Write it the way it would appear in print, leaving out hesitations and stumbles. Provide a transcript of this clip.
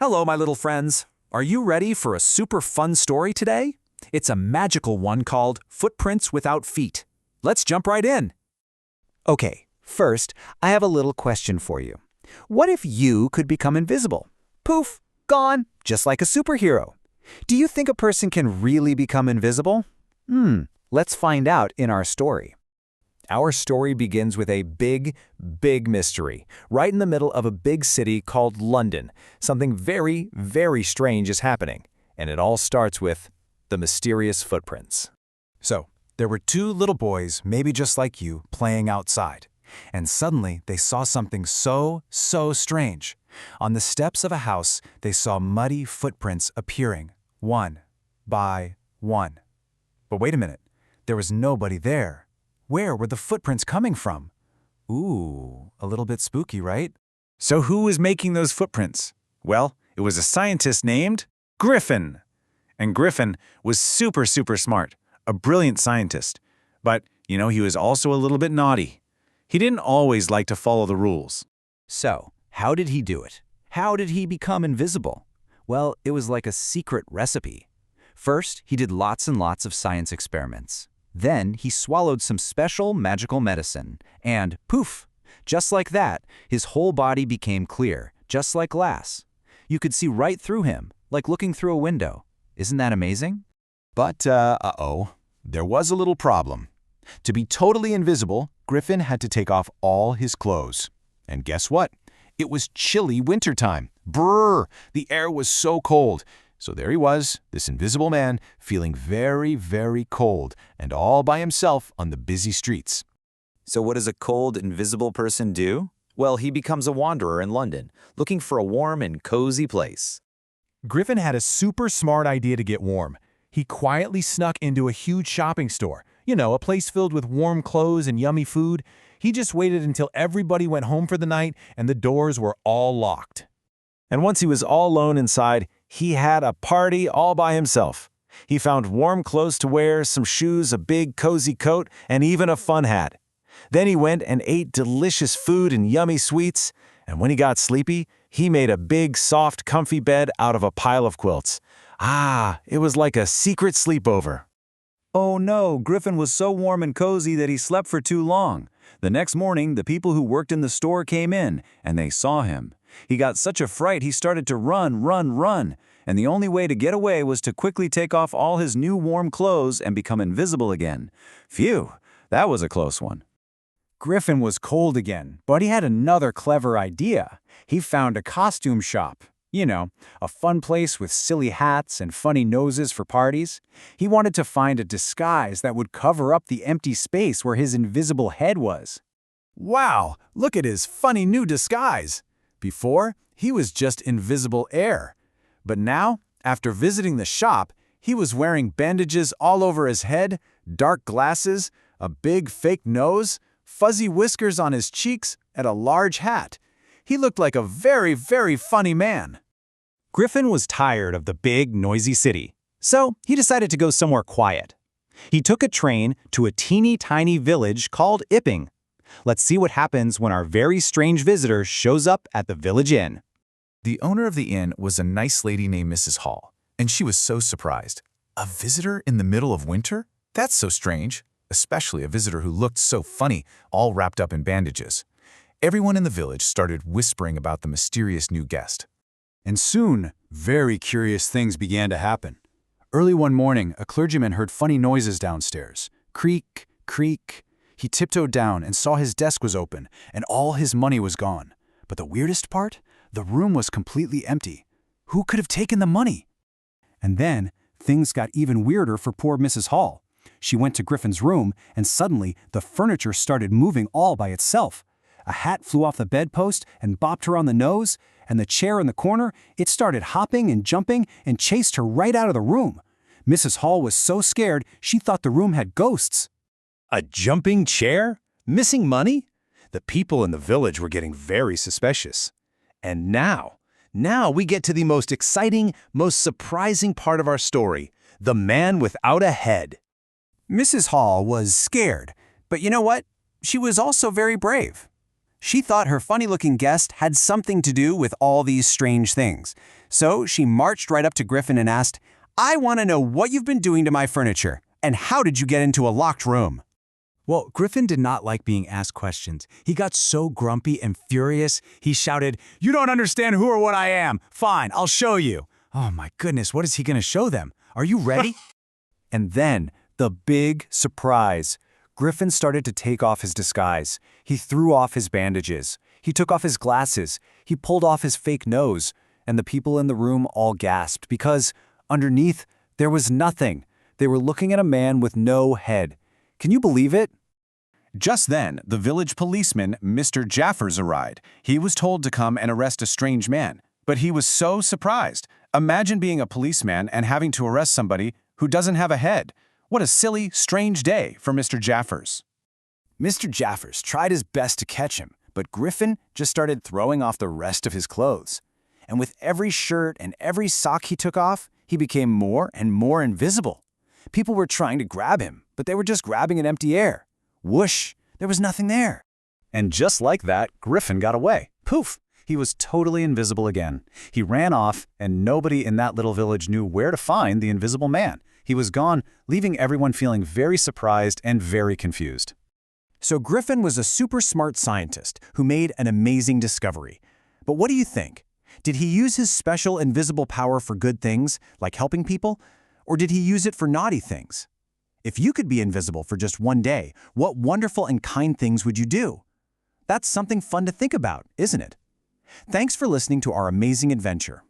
Hello, my little friends. Are you ready for a super fun story today? It's a magical one called Footprints Without Feet. Let's jump right in. Okay, first, I have a little question for you. What if you could become invisible? Poof, gone, just like a superhero. Do you think a person can really become invisible? Let's find out in our story. Our story begins with a big mystery. Right in the middle of a big city called London, something very, very strange is happening. And it all starts with the mysterious footprints. So, there were two little boys, maybe just like you, playing outside. And suddenly, they saw something so strange. On the steps of a house, they saw muddy footprints appearing, one by one. But wait a minute, there was nobody there. Where were the footprints coming from? Ooh, a little bit spooky, right? So who was making those footprints? Well, it was a scientist named Griffin. And Griffin was super smart, a brilliant scientist. But, he was also a little bit naughty. He didn't always like to follow the rules. So, how did he do it? How did he become invisible? Well, it was like a secret recipe. First, he did lots and lots of science experiments. Then he swallowed some special magical medicine, and poof! Just like that, his whole body became clear, just like glass. You could see right through him, like looking through a window. Isn't that amazing? But, there was a little problem. To be totally invisible, Griffin had to take off all his clothes. And guess what? It was chilly wintertime. Brrr! The air was so cold. So there he was, this invisible man, feeling very cold, and all by himself on the busy streets. So what does a cold, invisible person do? Well, he becomes a wanderer in London, looking for a warm and cozy place. Griffin had a super smart idea to get warm. He quietly snuck into a huge shopping store. A place filled with warm clothes and yummy food. He just waited until everybody went home for the night and the doors were all locked. And once he was all alone inside, he had a party all by himself. He found warm clothes to wear, some shoes, a big cozy coat, and even a fun hat. Then he went and ate delicious food and yummy sweets, and when he got sleepy, he made a big, soft, comfy bed out of a pile of quilts. It was like a secret sleepover. Oh no, Griffin was so warm and cozy that he slept for too long. The next morning, the people who worked in the store came in, and they saw him. He got such a fright he started to run, and the only way to get away was to quickly take off all his new warm clothes and become invisible again. Phew, that was a close one. Griffin was cold again, but he had another clever idea. He found a costume shop. A fun place with silly hats and funny noses for parties. He wanted to find a disguise that would cover up the empty space where his invisible head was. Wow, look at his funny new disguise. Before, he was just invisible air. But now, after visiting the shop, he was wearing bandages all over his head, dark glasses, a big fake nose, fuzzy whiskers on his cheeks, and a large hat. He looked like a very funny man. Griffin was tired of the big, noisy city, so he decided to go somewhere quiet. He took a train to a teeny-tiny village called Ipping. Let's see what happens when our very strange visitor shows up at the village inn. The owner of the inn was a nice lady named Mrs. Hall, and she was so surprised. A visitor in the middle of winter? That's so strange, especially a visitor who looked so funny, all wrapped up in bandages. Everyone in the village started whispering about the mysterious new guest. And soon, very curious things began to happen. Early one morning, a clergyman heard funny noises downstairs. Creak, creak. He tiptoed down and saw his desk was open, and all his money was gone. But the weirdest part? The room was completely empty. Who could have taken the money? And then, things got even weirder for poor Mrs. Hall. She went to Griffin's room, and suddenly, the furniture started moving all by itself. A hat flew off the bedpost and bopped her on the nose, and the chair in the corner, it started hopping and jumping and chased her right out of the room. Mrs. Hall was so scared, she thought the room had ghosts. A jumping chair? Missing money? The people in the village were getting very suspicious. And now we get to the most exciting, most surprising part of our story, the man without a head. Mrs. Hall was scared, but you know what? She was also very brave. She thought her funny-looking guest had something to do with all these strange things. So she marched right up to Griffin and asked, "I want to know what you've been doing to my furniture, and how did you get into a locked room?" Well, Griffin did not like being asked questions. He got so grumpy and furious, he shouted, "You don't understand who or what I am. Fine, I'll show you." Oh my goodness, what is he going to show them? Are you ready? And then, the big surprise. Griffin started to take off his disguise. He threw off his bandages. He took off his glasses. He pulled off his fake nose. And the people in the room all gasped because, underneath, there was nothing. They were looking at a man with no head. Can you believe it? Just then, the village policeman, Mr. Jaffers, arrived. He was told to come and arrest a strange man. But he was so surprised. Imagine being a policeman and having to arrest somebody who doesn't have a head. What a silly, strange day for Mr. Jaffers. Mr. Jaffers tried his best to catch him, but Griffin just started throwing off the rest of his clothes. And with every shirt and every sock he took off, he became more and more invisible. People were trying to grab him, but they were just grabbing at empty air. Whoosh! There was nothing there. And just like that, Griffin got away. Poof! He was totally invisible again. He ran off, and nobody in that little village knew where to find the invisible man. He was gone, leaving everyone feeling very surprised and very confused. So Griffin was a super smart scientist who made an amazing discovery. But what do you think? Did he use his special invisible power for good things, like helping people? Or did he use it for naughty things? If you could be invisible for just one day, what wonderful and kind things would you do? That's something fun to think about, isn't it? Thanks for listening to our amazing adventure.